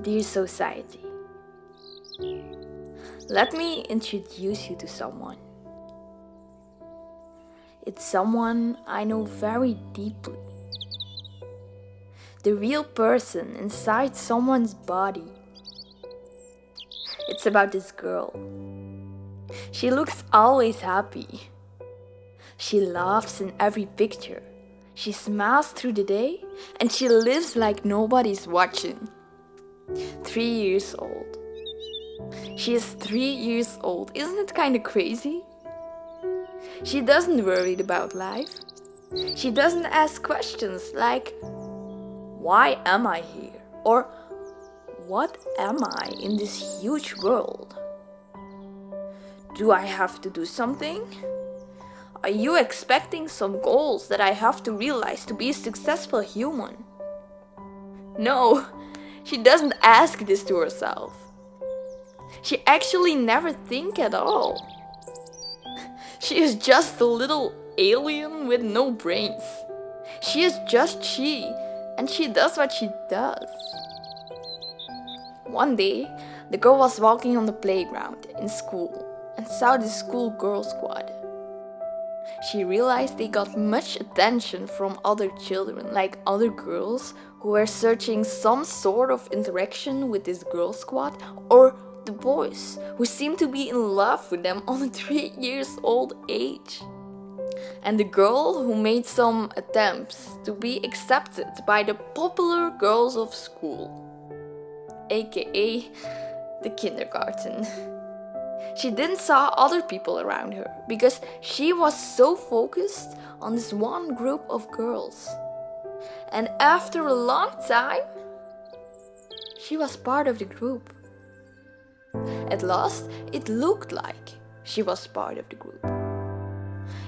Dear society, let me introduce you to someone. It's someone I know very deeply. The real person inside someone's body. It's about this girl. She looks always happy. She laughs in every picture. She smiles through the day and she lives like nobody's watching. 3 years old. She is 3 years old. Isn't it kind of crazy? She doesn't worry about life. She doesn't ask questions like, why am I here? Or, what am I in this huge world? Do I have to do something? Are you expecting some goals that I have to realize to be a successful human? No, she doesn't ask this to herself. She actually never thinks at all. She is just a little alien with no brains. She is just she, and she does what she does. One day, the girl was walking on the playground in school and saw the school girl squad. She realized they got much attention from other children, like other girls who were searching some sort of interaction with this girl squad, or the boys who seemed to be in love with them on a 3 years old age. And the girl who made some attempts to be accepted by the popular girls of school, aka the kindergarten. She didn't saw other people around her because she was so focused on this one group of girls. And after a long time, she was part of the group. At last, it looked like she was part of the group.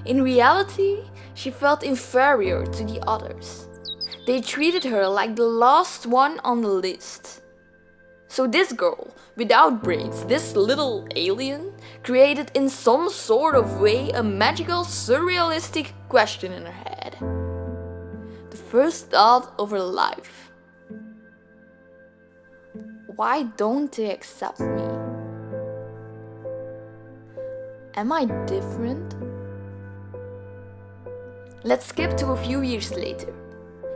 In reality, she felt inferior to the others. They treated her like the last one on the list. So this girl, without brains, this little alien, created in some sort of way a magical, surrealistic question in her head. The first thought of her life. Why don't they accept me? Am I different? Let's skip to a few years later.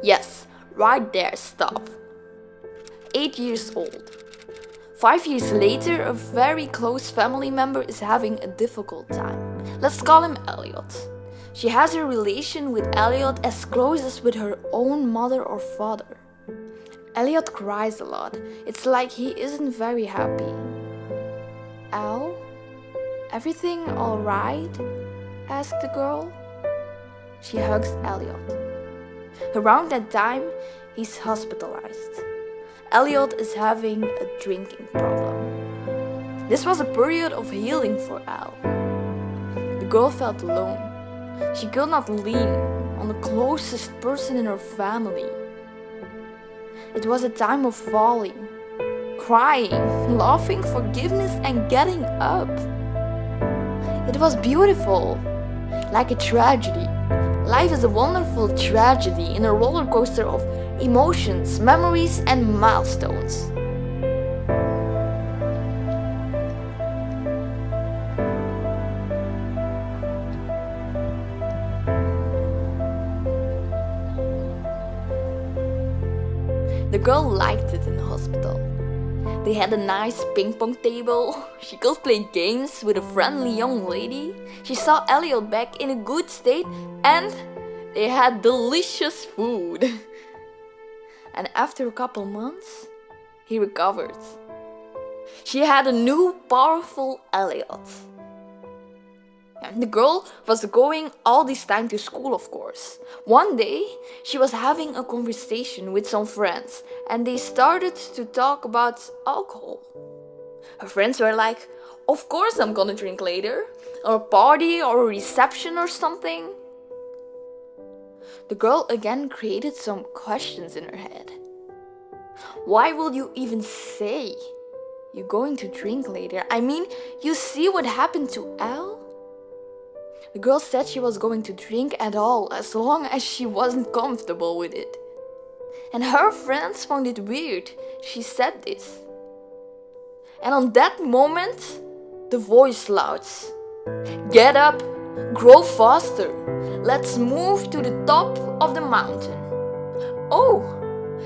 Yes, right there, stop. 8 years old. 5 years later, a very close family member is having a difficult time. Let's call him Elliot. She has a relation with Elliot as close as with her own mother or father. Elliot cries a lot. It's like he isn't very happy. Al? Everything alright? Asked the girl. She hugs Elliot. Around that time, he's hospitalized. Elliot is having a drinking problem. This was a period of healing for Al. The girl felt alone. She could not lean on the closest person in her family. It was a time of falling, crying, laughing, forgiveness, and getting up. It was beautiful, like a tragedy. Life is a wonderful tragedy in a roller coaster of emotions, memories, and milestones. The girl liked it in the hospital. They had a nice ping pong table. She could play games with a friendly young lady. She saw Elliot back in a good state and they had delicious food. And after a couple months, he recovered. She had a new powerful Elliot. And the girl was going all this time to school, of course. One day, she was having a conversation with some friends and they started to talk about alcohol. Her friends were like, of course I'm gonna drink later, or a party or a reception or something. The girl again created some questions in her head. Why will you even say you're going to drink later? I mean, you see what happened to Al? The girl said she was going to drink at all as long as she wasn't comfortable with it. And her friends found it weird she said this. And on that moment, the voice shouts, "Get up, grow faster. Let's move to the top of the mountain." Oh,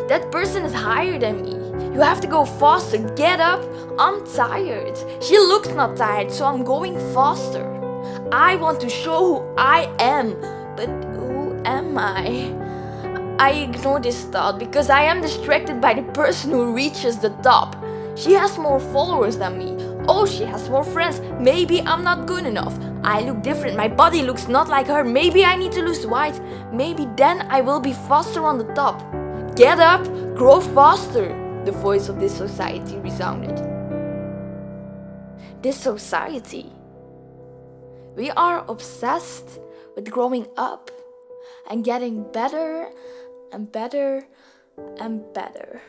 that person is higher than me. You have to go faster. Get up. I'm tired. She looks not tired, so I'm going faster. I want to show who I am. But who am I? I ignore this thought because I am distracted by the person who reaches the top. She has more followers than me. Oh, she has more friends. Maybe I'm not good enough. I look different. My body looks not like her. Maybe I need to lose weight. Maybe then I will be faster on the top. Get up, grow faster, the voice of this society resounded. This society. We are obsessed with growing up and getting better and better and better.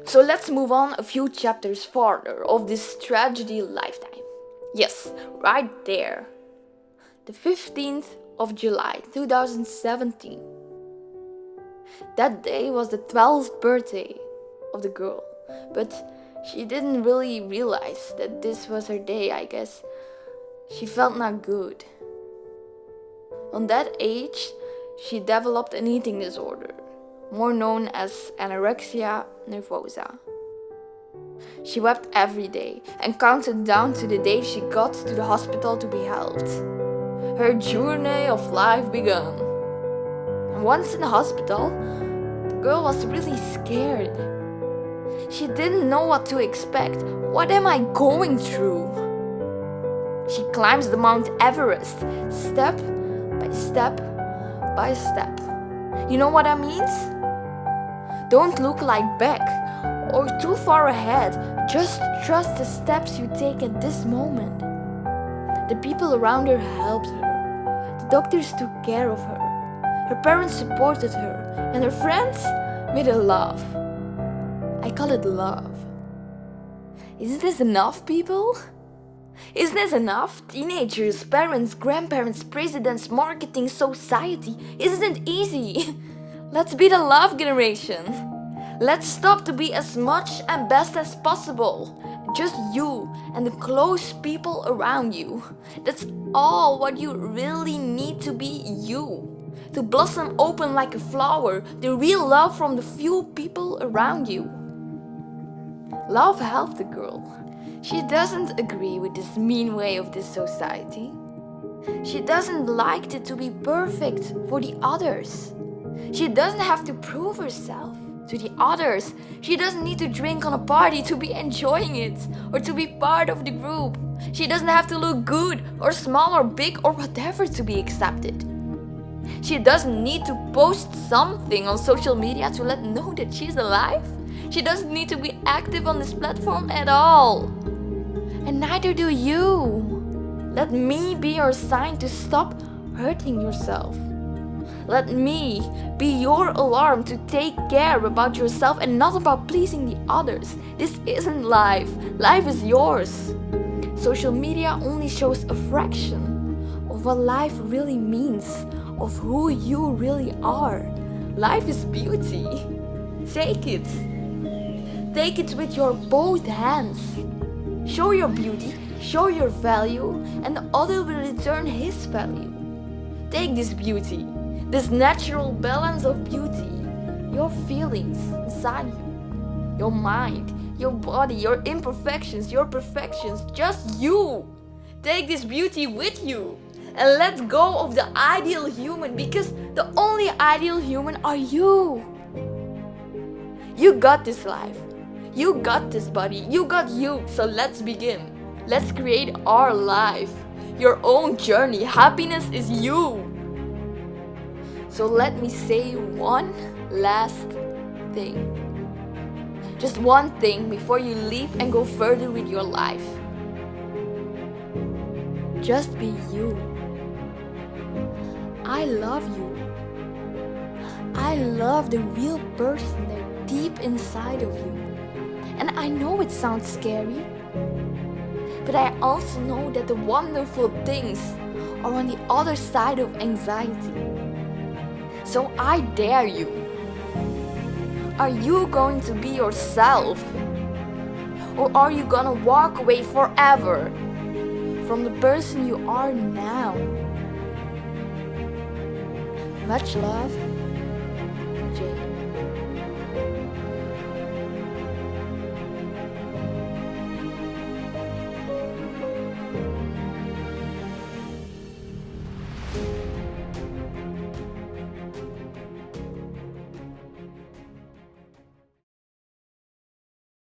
So let's move on a few chapters further of this tragedy lifetime. Yes, right there. The 15th of July 2017. That day was the 12th birthday of the girl, but she didn't really realize that this was her day, I guess. She felt not good. On that age, she developed an eating disorder, more known as anorexia nervosa. She wept every day and counted down to the day she got to the hospital to be helped. Her journey of life began. And once in the hospital, the girl was really scared. She didn't know what to expect. What am I going through? She climbs the Mount Everest, step by step by step. You know what that means? Don't look like back or too far ahead. Just trust the steps you take at this moment. The people around her helped her. The doctors took care of her. Her parents supported her, and her friends made her laugh. I call it love. Isn't this enough, people? Isn't this enough? Teenagers, parents, grandparents, presidents, marketing, society. Isn't it easy? Let's be the love generation. Let's stop to be as much and best as possible. Just you and the close people around you. That's all what you really need to be you. To blossom open like a flower, the real love from the few people around you. Love helped the girl. She doesn't agree with this mean way of this society. She doesn't like it to be perfect for the others. She doesn't have to prove herself to the others. She doesn't need to drink on a party to be enjoying it or to be part of the group. She doesn't have to look good or small or big or whatever to be accepted. She doesn't need to post something on social media to let know that she's alive. She doesn't need to be active on this platform at all. And neither do you. Let me be your sign to stop hurting yourself. Let me be your alarm to take care about yourself and not about pleasing the others. This isn't life. Life is yours. Social media only shows a fraction of what life really means, of who you really are. Life is beauty. Take it. Take it with your both hands. Show your beauty, show your value, and the other will return his value. Take this beauty, this natural balance of beauty, your feelings inside you, your mind, your body, your imperfections, your perfections, just you. Take this beauty with you and let go of the ideal human, because the only ideal human are you. You got this life. You got this body. You got you. So let's begin. Let's create our life. Your own journey. Happiness is you. So let me say one last thing. Just one thing before you leave and go further with your life. Just be you. I love you. I love the real person there deep inside of you. And I know it sounds scary. But I also know that the wonderful things are on the other side of anxiety. So I dare you. Are you going to be yourself? Or are you gonna walk away forever from the person you are now? Much love.